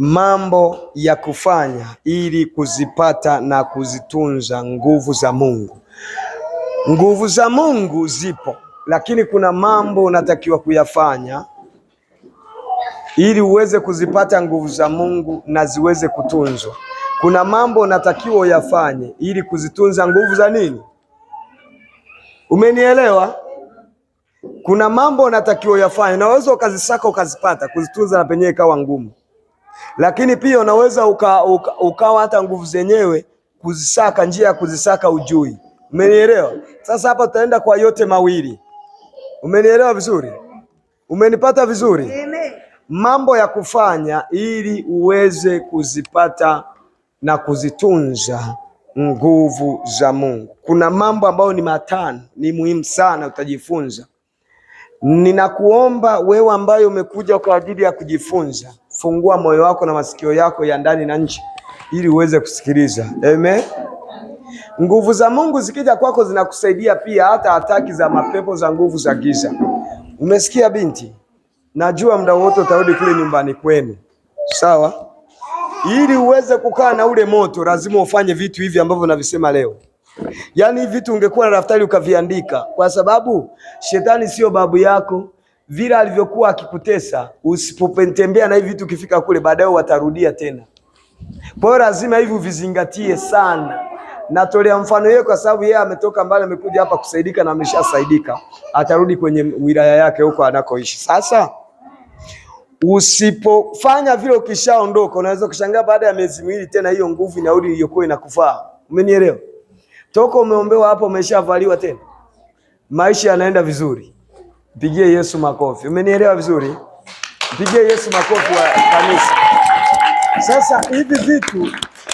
mambo ya kufanya ili kuzipata na kuzitunza nguvu za Mungu. Nguvu za Mungu zipo, lakini kuna mambo unatakiwa kuyafanya ili uweze kuzipata nguvu za Mungu na ziweze kutunzwa. Kuna mambo unatakiwa uyafanye ili kuzitunza nguvu za nini? Umenielewa? Kuna mambo unatakiwa uyafanye, unaweza ukazisaka ukazipata, kuzitunza na penyewe ikawa ngumu. Lakini pia unaweza ukawa hata nguvu zenyewe kuzisaka, njia ya kuzisaka ujui. Umenielewa? Sasa hapa tutaenda kwa yote mawili. Umenielewa vizuri? Umenipata vizuri? Mambo ya kufanya ili uweze kuzipata na kuzitunza nguvu za Mungu. Kuna mambo ambayo ni matano, ni muhimu sana utajifunza. Ninakuomba wewe ambaye umekuja kwa ajili ya kujifunza, fungua moyo wako na masikio yako ya ndani na nje ili uweze kusikiliza. Amen. Nguvu za Mungu zikija kwako zinakusaidia pia hata ataki za mapepo za nguvu za giza. Umesikia binti? Najua muda wote utarudi kule nyumbani kwenu. Sawa? Ili uweze kukaa na ule moto lazima ufanye vitu hivi ambavyo navisema leo. Yaani hivi vitu ungekuwa na daftari ukaviandika, kwa sababu shetani sio babu yako. Vile alivyokuwa akikutesa, usipotembea na hivi vitu, ukifika kule baadaye watarudia tena. Kwa hiyo lazima hivi uvizingatie sana. Natolea mfano yeye kwa sababu yeye ametoka mbali, amekuja hapa kusaidika na ameshasaidika. Atarudi kwenye wilaya yake huko anakoishi. Sasa usipofanya vile, ukishaondoka unaweza kushangaa baada ya miezi miwili tena hiyo nguvu inarudi iliyokuwa inakufaa. Umenielewa? Toka umeombewa hapo umeshavaliwa tena. Maisha yanaenda vizuri. Mpigie Yesu makofi. Umenielewa vizuri? Mpigie Yesu makofi wa kanisa. Sasa hivi vitu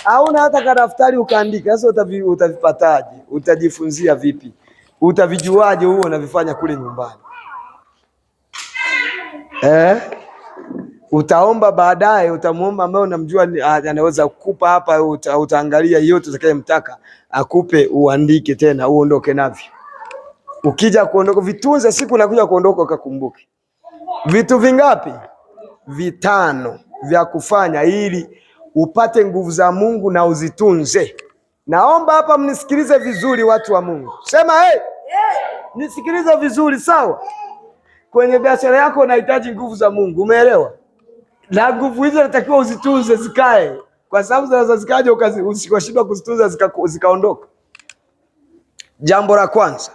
hauna hata kadaftari ukaandika. Sasa utavipataje? Utajifunzia vipi? Utavijuaje huo unavifanya kule nyumbani? Utaomba baadaye, utamuomba ambaye unamjua anaweza kukupa hapa, utaangalia yote utakayemtaka akupe, uandike tena uondoke navyo. Ukija kuondoka vitunze, siku unakuja kuondoka ukakumbuke. Vitu vingapi? 5 vya kufanya ili upate nguvu za Mungu na uzitunze. Naomba hapa mnisikilize vizuri watu wa Mungu. Sema hey! Nisikilize vizuri, sawa? Kwenye biashara yako unahitaji nguvu za Mungu, umeelewa? Na nguvu hizo natakiwa uzitunze zikae, kwa sababu zinaweza zikaje usikashindwa kuzitunza zikaondoka. Jambo la kwanza,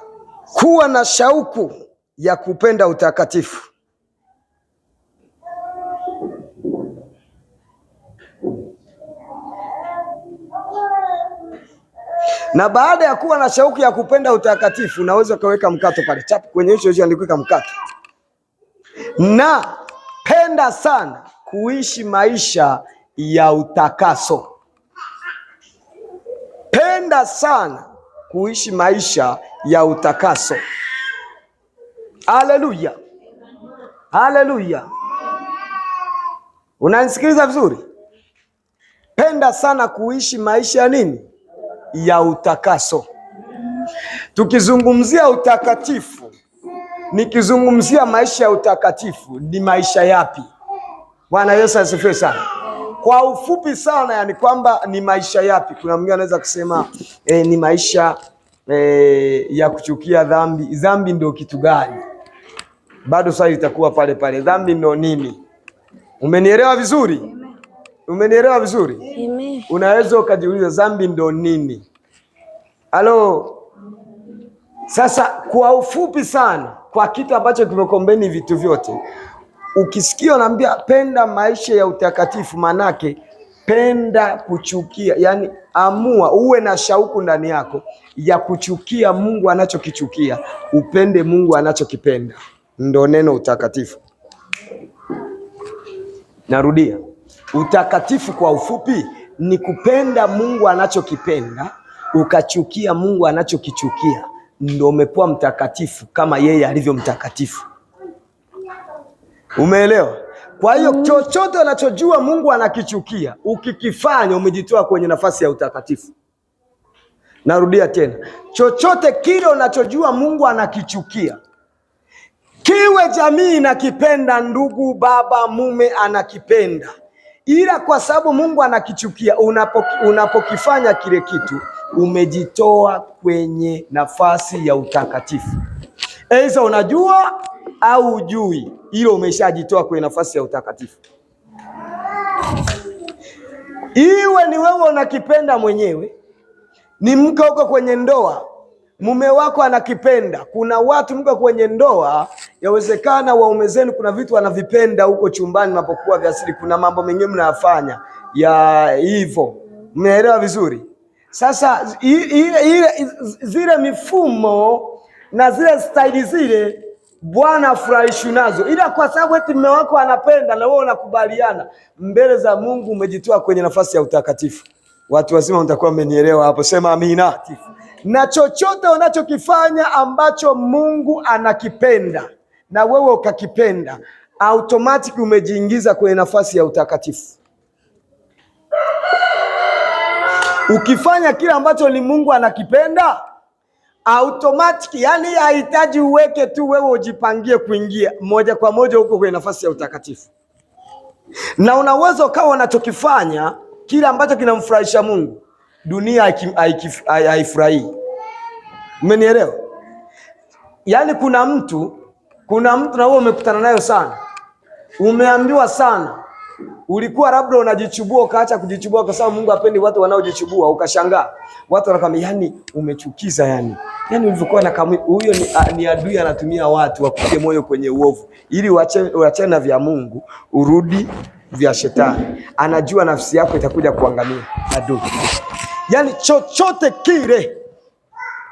kuwa na shauku ya kupenda utakatifu. Na baada ya kuwa na shauku ya kupenda utakatifu, unaweza kaweka mkato pale chapu kwenye hicho andika mkato. Na penda sana kuishi maisha ya utakaso. Penda sana kuishi maisha ya utakaso. Haleluya. Haleluya. Unanisikiliza vizuri? Penda sana kuishi maisha ya nini? Ya utakaso. Tukizungumzia utakatifu, nikizungumzia maisha ya utakatifu, ni maisha yapi? Bwana Yesu asifiwe sana. Kwa ufupi sana, yani kwamba ni maisha yapi? Kuna mwingine anaweza kusema ni maisha ya kuchukia dhambi. Dhambi ndio kitu gani? Bado swali litakuwa pale pale. Dhambi ndio nini? Umenielewa vizuri? Umenielewa vizuri? Amen. Unaweza ukajiuliza dhambi ndio nini? Halo. Sasa kwa ufupi sana, kwa kitu ambacho kimekombeni vitu vyote, ukisikia naambia penda maisha ya utakatifu, manake penda kuchukia, yani amua uwe na shauku ndani yako ya kuchukia Mungu anachokichukia, upende Mungu anachokipenda. Ndio neno utakatifu. Narudia. Utakatifu kwa ufupi ni kupenda Mungu anachokipenda, ukachukia Mungu anachokichukia. Ndio umepoa mtakatifu kama yeye alivyo mtakatifu. Umeelewa? Kwa hiyo chochote unachojua Mungu anakichukia, ukikifanya umejitoa kwenye nafasi ya utakatifu. Narudia tena. Chochote kile unachojua Mungu anakichukia, kiwe jamii inakipenda, ndugu, baba, mume anakipenda, ila kwa sababu Mungu anakichukia, unapokifanya kile kitu, umejitoa kwenye nafasi ya utakatifu. Aidha unajua au hujui, hilo umeshajitoa kwenye nafasi ya utakatifu. Iwe ni wewe unakipenda mwenyewe, ni mke uko kwenye ndoa, mume wako anakipenda. Kuna watu mko kwenye ndoa, yawezekana waume zenu kuna vitu wanavipenda huko chumbani mnapokuwa vya siri, kuna mambo mengine mnayafanya ya hivyo. Mnaelewa vizuri? Sasa zile mifumo na zile staili zile Bwana afurahishi nazo, ila kwa sababu eti mume wako anapenda na wewe unakubaliana, mbele za Mungu umejitoa kwenye nafasi ya utakatifu. Watu wazima mtakuwa mmenielewa hapo, sema amina. Na chochote unachokifanya ambacho Mungu anakipenda na wewe ukakipenda, automatic umejiingiza kwenye nafasi ya utakatifu. Ukifanya kile ambacho ni Mungu anakipenda, automatic, yani hahitaji uweke tu wewe ujipangie kuingia, moja kwa moja huko kwenye nafasi ya utakatifu. Na unaweza ukawa unachokifanya kile ambacho kinamfurahisha Mungu, dunia haifurahii. Umenielewa? Yani kuna mtu na wewe umekutana nayo sana, umeambiwa sana, ulikuwa labda unajichubua ukaacha kujichubua kwa sababu Mungu hapendi watu wanaojichubua, ukashangaa watu wanakwambia yani umechukiza, yani ulivyokuwa na huyo ni adui, anatumia watu wakutie moyo kwenye uovu ili uachane na vya Mungu urudi vya shetani. Anajua nafsi yako itakuja kuangamia adui. Yani chochote kile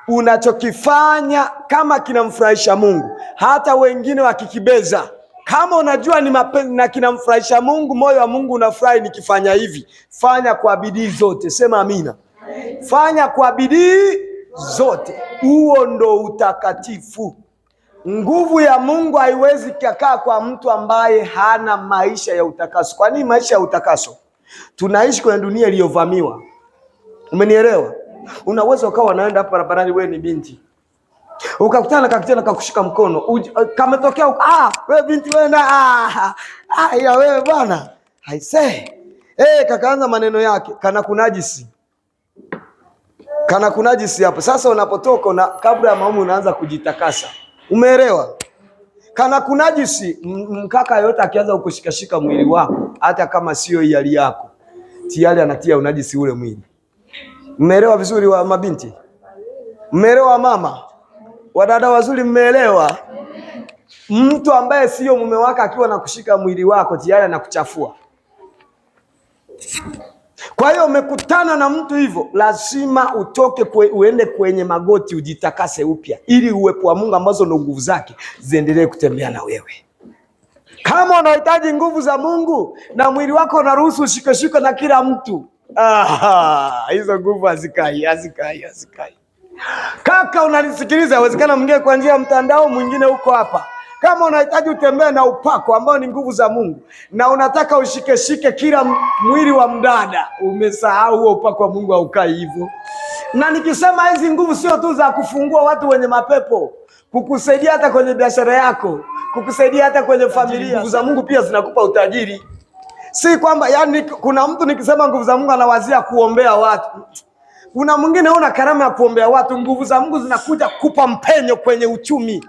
unachokifanya kama kinamfurahisha Mungu, hata wengine wakikibeza, kama unajua ni mapenzi na kinamfurahisha Mungu, moyo wa Mungu unafurahi nikifanya hivi, fanya kwa bidii zote. Sema amina. Fanya kwa bidii zote. Huo ndo utakatifu. Nguvu ya Mungu haiwezi kukaa kwa mtu ambaye hana maisha ya utakaso. Kwa nini maisha ya utakaso? Tunaishi kwenye dunia iliyovamiwa. Umenielewa? Unaweza ukawa unaenda hapa barabarani, wewe ni binti, ukakutana na kijana kakushika mkono, kametokea wewe binti, wewe na ya wewe bwana, I say kakaanza maneno yake, kana kunajisi hapo. Sasa unapotoka na kabla ya maumu unaanza kujitakasa. Umeelewa? Kana kunajisi mkaka yote akianza kukushikashika mwili wako, hata kama sio hiari yako, tayari anatia unajisi ule mwili. Mmeelewa vizuri wa mabinti? Mmeelewa mama? Wadada wazuri, mmeelewa? Mtu ambaye sio mume wako akiwa nakushika mwili wako, tayari anakuchafua. Kwa hiyo umekutana na mtu hivyo, lazima utoke uende kwenye magoti, ujitakase upya, ili uwepo wa Mungu ambazo ndo nguvu zake ziendelee kutembea na wewe. Kama unahitaji nguvu za Mungu na mwili wako unaruhusu ushikeshike na kila mtu, hizo nguvu hazikai. Kaka unanisikiliza, inawezekana mwingine kwa njia ya mtandao, mwingine huko hapa. Kama unahitaji utembee na upako ambao ni nguvu za Mungu, na unataka ushikeshike kila mwili wa mdada, umesahau huo upako wa Mungu haukai hivyo. Na nikisema hizi nguvu sio tu za kufungua watu wenye mapepo, kukusaidia hata kwenye biashara yako, kukusaidia hata kwenye familia. Nguvu za Mungu pia zinakupa utajiri. Si kwamba yani kuna mtu nikisema nguvu za Mungu anawazia kuombea watu. Kuna mwingine una karama ya kuombea watu, nguvu za Mungu zinakuja kupa mpenyo kwenye uchumi.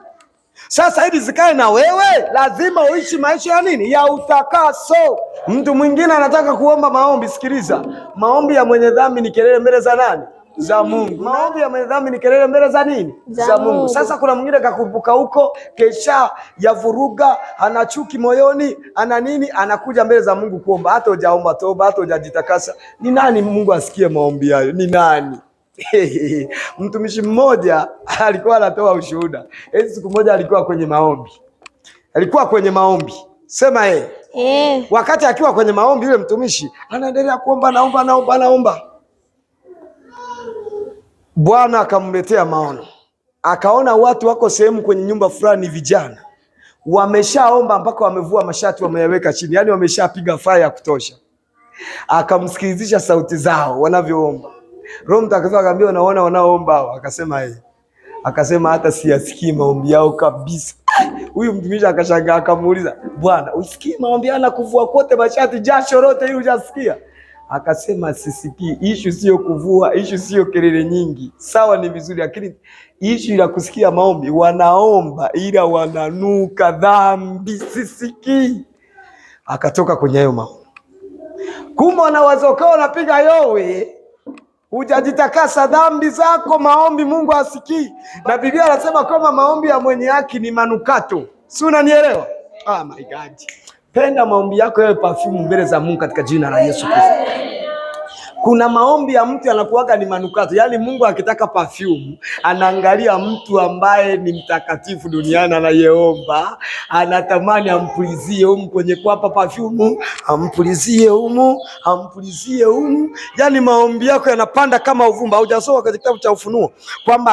Sasa ili zikae na wewe, lazima uishi maisha ya nini? Ya utakaso. Mtu mwingine anataka kuomba maombi, sikiliza. Maombi ya mwenye dhambi ni kelele mbele za nani? Za Mungu. Maombi ya mwenye dhambi ni kelele mbele za nini? Za Mungu. Sasa kuna mwingine kakumbuka huko, kesha ya vuruga, ana chuki moyoni, ana nini, anakuja mbele za Mungu kuomba. Hata hujaomba toba, hata hujajitakasa. Ni nani Mungu asikie maombi hayo? Ni nani? Mtumishi mmoja alikuwa anatoa ushuhuda. Siku moja alikuwa kwenye maombi. Sema wakati akiwa kwenye maombi, yule mtumishi anaendelea kuomba, naomba. Bwana akamletea maono. Akaona watu wako sehemu kwenye nyumba fulani, vijana wameshaomba mpaka wamevua mashati wameyaweka chini, yani wameshapiga faya ya kutosha. Akamsikilizisha sauti zao wanavyoomba. Roho Mtakatifu akamwambia, unaona wanaoomba hao? Akasema hata siyasikii maombi yao kabisa. Huyu mtumishi akashangaa akamuuliza, bwana, usikii maombi yana kuvua kote mashati jasho lote hili hujasikia? Akasema sisikii. Issue sio kuvua, issue sio kelele nyingi. Sawa, ni vizuri, lakini issue ya kusikia maombi, wanaomba ila wananuka dhambi, sisikii. Akatoka kwenye hayo maombi. Kumbe unawazokao unapiga yowe, hujajitakasa dhambi zako, maombi Mungu asikii. Na Biblia anasema kama maombi ya mwenye haki ni manukato. Si unanielewa? Oh my God. Penda maombi yako yawe perfume mbele za Mungu katika jina la Yesu Kristo. Kuna maombi ya mtu anakuwaga ni manukato. Yaani Mungu akitaka perfume, anaangalia mtu ambaye ni mtakatifu duniani anayeomba, anatamani ampulizie humu kwenye kwapa perfume, ampulizie humu, ampulizie humu. Yaani maombi yako yanapanda kama uvumba. Hujasoma katika kitabu cha Ufunuo kwamba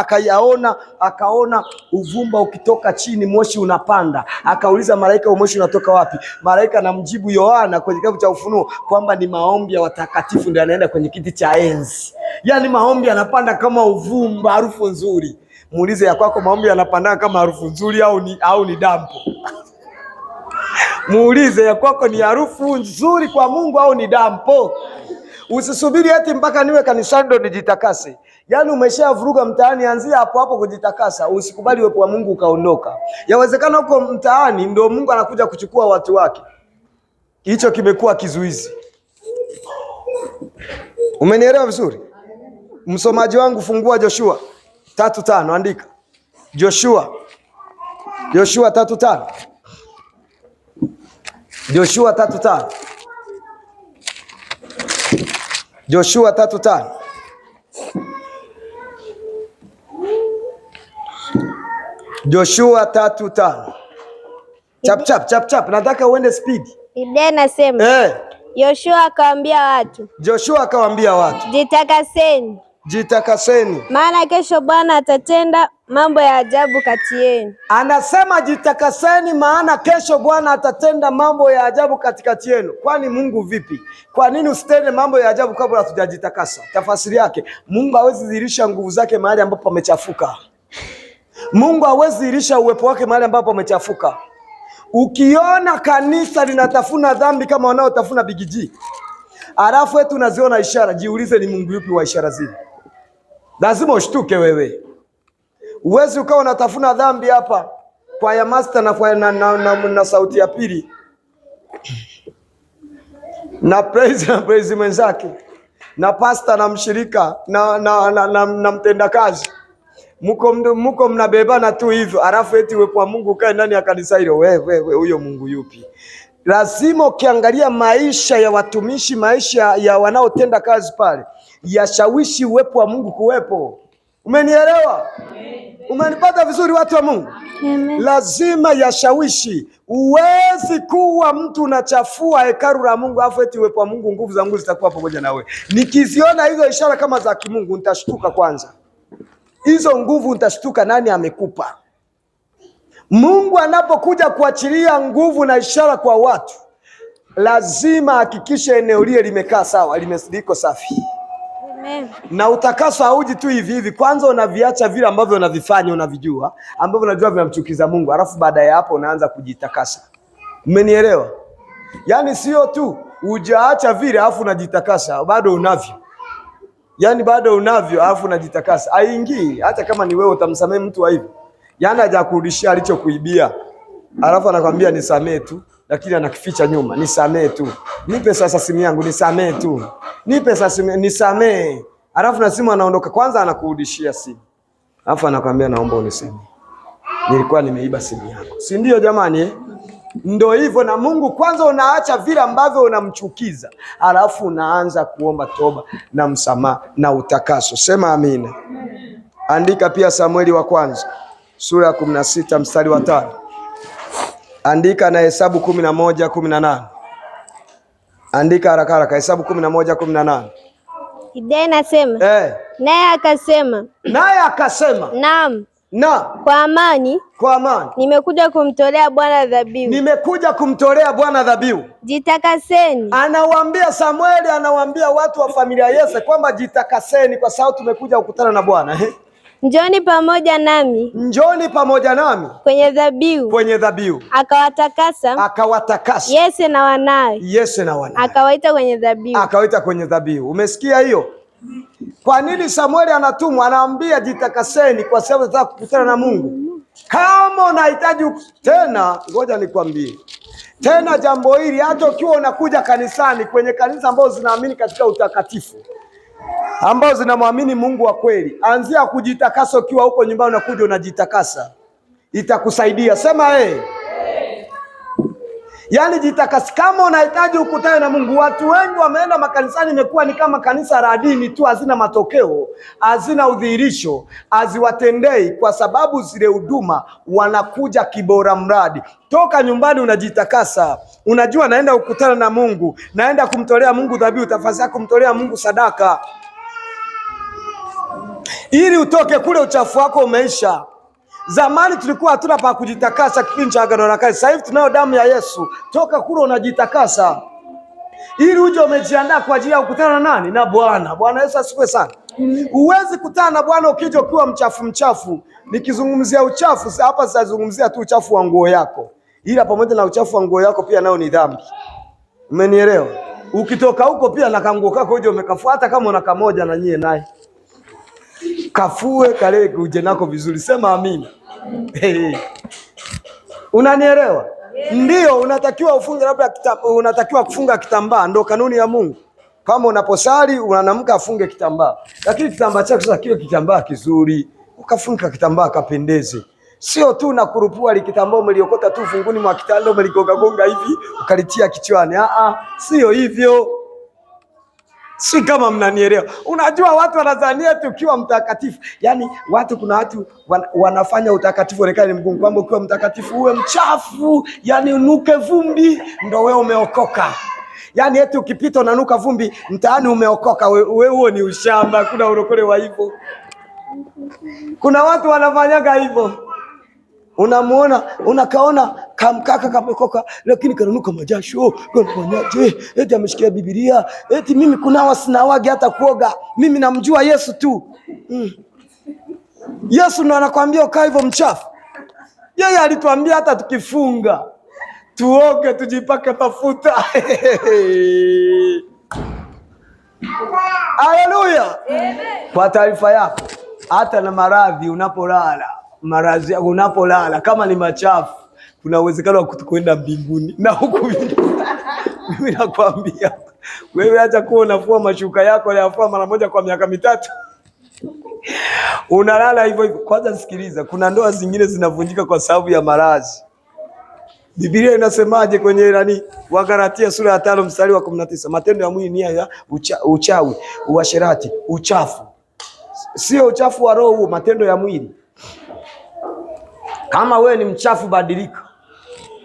akaona uvumba ukitoka chini, moshi unapanda. Akauliza malaika, moshi unatoka wapi? Malaika anamjibu Yohana kwenye kitabu cha Ufunuo kwamba ni maombi ya watakatifu ndio yanaenda kwenye kiti cha enzi. Yaani maombi yanapanda kama uvumba, harufu nzuri. Muulize ya kwako, maombi yanapanda kama harufu nzuri au ni dampo? Muulize ya kwako, ni harufu nzuri kwa Mungu au ni dampo? Usisubiri eti mpaka niwe kanisani ndo nijitakase. Yaani umeshavuruga mtaani, anzia hapo hapo kujitakasa. Usikubali uwepo wa Mungu ukaondoka. Yawezekana huko mtaani ndo Mungu anakuja kuchukua watu wake. Hicho kimekuwa kizuizi. Umenielewa vizuri? Msomaji wangu, fungua Joshua 3:5, andika. Joshua 3:5. Joshua 3:5. Joshua 3:5. Joshua 3:5. Chap. Nataka uende speed. Biblia nasema. Joshua akawaambia watu, jitakaseni, maana kesho Bwana atatenda mambo ya ajabu kati yenu. Anasema jitakaseni, maana kesho Bwana atatenda mambo ya ajabu katikati yenu. Kwani Mungu vipi? Kwa nini usitende mambo ya ajabu kabla hatujajitakasa? Tafasiri yake, Mungu hawezi dhihirisha nguvu zake mahali ambapo pamechafuka. Mungu hawezi dhihirisha uwepo wake mahali ambapo pamechafuka. Ukiona kanisa linatafuna dhambi kama wanaotafuna bigiji, alafu eti unaziona ishara, jiulize ni Mungu yupi wa ishara zile? Lazima ushtuke wewe. Uwezi ukawa unatafuna dhambi hapa kwa ya master na sauti ya pili na praise mwenzake na pastor na mshirika na mtendakazi. Muko mnabebana tu hivyo, alafu eti uwepo wa Mungu kae ndani ya kanisa hilo. Wewe huyo Mungu yupi? Lazima ukiangalia maisha ya watumishi, maisha ya wanaotenda kazi pale, yashawishi uwepo wa Mungu kuwepo. Umenielewa? Umenipata vizuri, watu wa Mungu? Amen. Lazima yashawishi. Uwezi kuwa mtu unachafua hekalu la Mungu afu eti uwepo wa Mungu, nguvu za Mungu zitakuwa pamoja na wewe. Nikiziona hizo ishara kama za kimungu nitashtuka kwanza. Hizo nguvu nitashtuka, nani amekupa? Mungu anapokuja kuachilia nguvu na ishara kwa watu, lazima hakikisha eneo lile limekaa sawa, liko safi. Amen. Na utakaso hauji tu hivi hivi. Kwanza unaviacha vile ambavyo unavifanya, unavijua, ambavyo unajua vinamchukiza Mungu, alafu baada ya hapo unaanza kujitakasa. Umenielewa? Yaani sio tu hujaacha vile alafu unajitakasa, bado unavyo. Yaani bado unavyo alafu unajitakasa. Haingii. Hata kama ni wewe utamsamehe mtu wa hivyo. Yaani hajakurudishia alichokuibia, alafu anakuambia nisamee tu, lakini anakificha nyuma, nisamee tu. Nipe sasa simu yangu, nisamee tu. Nipe sasa simu, nisamee. Alafu na simu anaondoka, kwanza anakurudishia simu. Alafu anakuambia naomba unisamee. Nilikuwa nimeiba simu yako. Si ndio jamani eh? Ndio hivyo. Na Mungu kwanza unaacha vile ambavyo unamchukiza, alafu unaanza kuomba toba na msamaha na utakaso. Sema amina. Andika pia Samueli wa kwanza sura ya 16 mstari wa 5. Andika na Hesabu 11:18. Andika haraka haraka, Hesabu 11:18. Biblia inasema, naye akasema, naam. Na kwa amani nimekuja kumtolea Bwana dhabihu. Jitakaseni. Anawaambia Samueli, anawaambia watu wa familia Yese kwamba jitakaseni, kwa sababu tumekuja kukutana na Bwana. njoni pamoja nami, njoni pamoja nami kwenye dhabihu, kwenye dhabihu. Akawatakasa Yese na wanawe, akawaita kwenye dhabihu, kwenye dhabihu. Umesikia hiyo? Kwa nini Samueli anatumwa? Anaambia jitakaseni, kwa sababu nataka kukutana na Mungu. Kama unahitaji tena, ngoja nikwambie tena jambo hili, hata ukiwa unakuja kanisani, kwenye kanisa ambazo zinaamini katika utakatifu, ambazo zinamwamini Mungu wa kweli, anzia kujitakasa. Ukiwa huko nyumbani unakuja unajitakasa, itakusaidia. Sema Yaani jitakasi kama unahitaji ukutane na Mungu. Watu wengi wameenda makanisani, imekuwa ni kama kanisa la dini tu, hazina matokeo, hazina udhihirisho, haziwatendei, kwa sababu zile huduma wanakuja kibora mradi. Toka nyumbani unajitakasa, unajua naenda kukutana na Mungu, naenda kumtolea Mungu dhabihu, tafadhali kumtolea Mungu sadaka, ili utoke kule uchafu wako umeisha. Zamani tulikuwa hatuna pa kujitakasa kipindi cha Agano la Kale. Sasa hivi tunayo damu ya Yesu. Toka kule unajitakasa, ili uje umejiandaa kwa ajili ya kukutana na nani? Na Bwana. Bwana Yesu asifiwe sana. Huwezi kutana na Bwana ukija ukiwa mchafu. Nikizungumzia uchafu hapa, sitazungumzia tu uchafu wa nguo yako, ila pamoja na uchafu wa nguo yako pia nao ni dhambi. Umenielewa? Ukitoka huko pia na kanguo kako uje umekafuata, kama una kamoja na nyie naye kafue kale uje nako vizuri. Sema amina. Unanielewa? Ndio, unatakiwa ufunge, labda unatakiwa kufunga kitambaa, ndio kanuni ya Mungu. Kama unaposali unanamka afunge kitambaa, lakini kitambaa chako sasa kiwe kitambaa kizuri, ukafunga kitambaa kapendeze. Sio tu na kurupua likitambaa umeliokota tu funguni mwa kitanda umeligonga hivi ukalitia kichwani. Sio hivyo. Si kama mnanielewa. Unajua watu wanadhania tukiwa mtakatifu, yaani kuna watu wanafanya utakatifu onekane ni mgumu, kwamba ukiwa mtakatifu uwe mchafu, yaani unuke vumbi ndio wewe umeokoka. Yaani eti ukipita unanuka vumbi mtaani umeokoka. Wewe huo ni ushamba, kuna urokole wa hivyo. Kuna watu wanafanyaga hivyo. Unamuona, unakaona kamkaka kamekoka, lakini kananuka majasho. Kanafanyaje? Eti ameshikia Biblia. Eti mimi kunawa sinawagi hata kuoga. Mimi namjua Yesu tu. Yesu ndo anakuambia ukae hivyo mchafu. Yeye alituambia hata tukifunga tuoge, tujipake mafuta. Haleluya. Kwa taarifa yako, hata na maradhi unapolala kama ni machafu, kuna uwezekano wa kutokwenda mbinguni. Na huku mimi nakwambia wewe, acha kuwa unafua mashuka yako yafua mara moja kwa miaka 3. Unalala hivyo hivyo. Kwanza sikiliza, kuna ndoa zingine zinavunjika kwa sababu ya maradhi. Biblia inasemaje kwenye Wagalatia sura ya 5 mstari wa 19? Matendo ya mwili ni ya uchawi, uasherati, uchafu. Sio uchafu wa roho, matendo ya mwili. Kama wewe ni mchafu,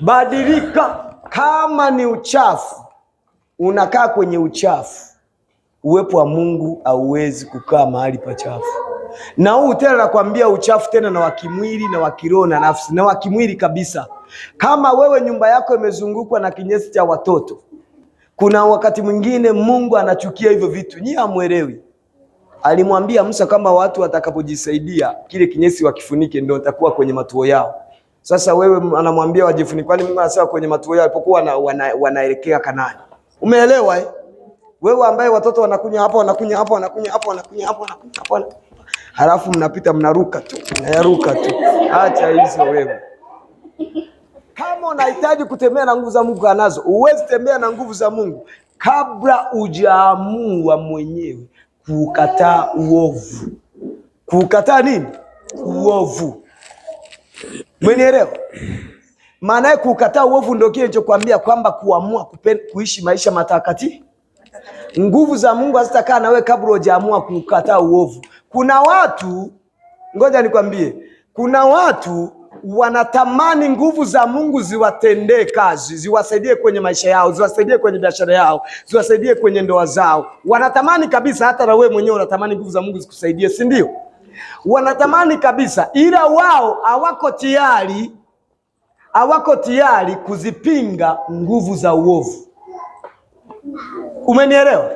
badilika. Kama ni uchafu, unakaa kwenye uchafu, uwepo wa Mungu hauwezi kukaa mahali pachafu. Na huu tena nakwambia uchafu tena na wa kimwili na wa kiroho na nafsi, na wa kimwili kabisa. Kama wewe nyumba yako imezungukwa na kinyesi cha watoto, kuna wakati mwingine Mungu anachukia hivyo vitu. Nyie hamuelewi. Alimwambia Musa kama watu watakapojisaidia kile kinyesi wakifunike, ndio watakuwa kwenye matuo yao. Sasa wewe anamwambia wajifunike, kwani Mungu anasema kwenye matuo yao alipokuwa wanaelekea Kanaani. Umeelewa Wewe ambaye watoto wanakunya hapo, wanakunya hapo, wanakunya hapo, wanakunya hapo, wanakunya hapo. Halafu mnapita mnaruka tu. Acha hizo wewe. Kama unahitaji kutembea na nguvu za Mungu anazo, uwezi tembea na nguvu za Mungu kabla hujaamua mwenyewe kukataa uovu. Kukataa nini? Uovu. Umenielewa? Maana yake kukataa uovu ndio kile nilichokuambia kwamba kuamua kuishi maisha matakatifu. Nguvu za Mungu hazitakaa na wewe kabla hujaamua kukataa uovu. Kuna watu, ngoja nikwambie, kuna watu wanatamani nguvu za Mungu ziwatendee kazi, ziwasaidie kwenye maisha yao, ziwasaidie kwenye biashara yao, ziwasaidie kwenye ndoa zao. Wanatamani kabisa, hata na wewe mwenyewe unatamani nguvu za Mungu zikusaidie, si ndio? Wanatamani kabisa, ila wao hawako tayari kuzipinga nguvu za uovu. Umenielewa?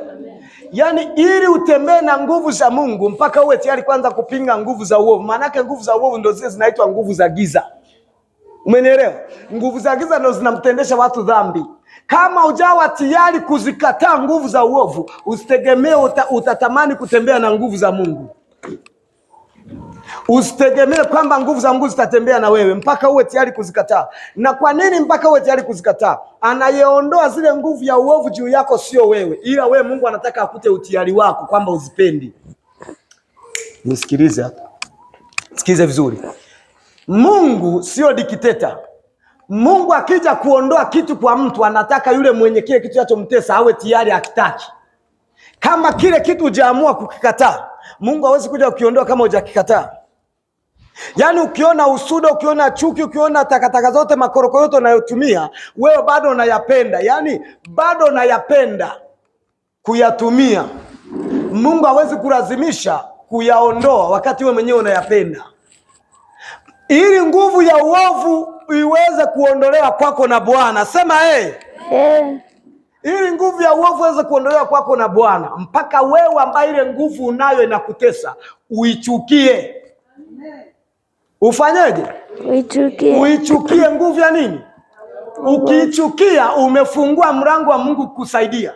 Yaani ili utembee na nguvu za Mungu mpaka uwe tayari kwanza kupinga nguvu za uovu. Maanake nguvu za uovu ndio zile zinaitwa nguvu za giza. Umenielewa? Nguvu za giza ndio zinamtendesha watu dhambi. Kama hujawa tayari kuzikataa nguvu za uovu, usitegemee utatamani kutembea na nguvu za Mungu. Usitegemee kwamba nguvu za Mungu zitatembea na wewe mpaka uwe tayari kuzikataa. Na kwa nini mpaka uwe tayari kuzikataa? Anayeondoa zile nguvu ya uovu juu yako sio wewe, ila wewe Mungu anataka akute utayari wako kwamba uzipendi. Nisikilize hapa. Sikize vizuri. Mungu sio dikteta. Mungu akija kuondoa kitu kwa mtu anataka yule mwenye kile kitu chachomtesa awe tayari akitaki. Kama kile kitu hujaamua kukikataa, Mungu hawezi kuja kukiondoa kama hujakikataa. Yaani ukiona usuda, ukiona chuki, ukiona takataka zote, makoroko yote unayotumia, wewe bado unayapenda. Yaani bado unayapenda kuyatumia. Mungu hawezi kulazimisha kuyaondoa wakati wewe mwenyewe unayapenda. Ili nguvu ya uovu iweze kuondolewa kwako na Bwana. Sema ili nguvu ya uovu iweze kuondolewa kwako na Bwana, mpaka wewe ambaye ile nguvu unayo inakutesa uichukie. Ufanyeje? Uichukie nguvu ya nini? Ukiichukia umefungua mlango wa Mungu kukusaidia.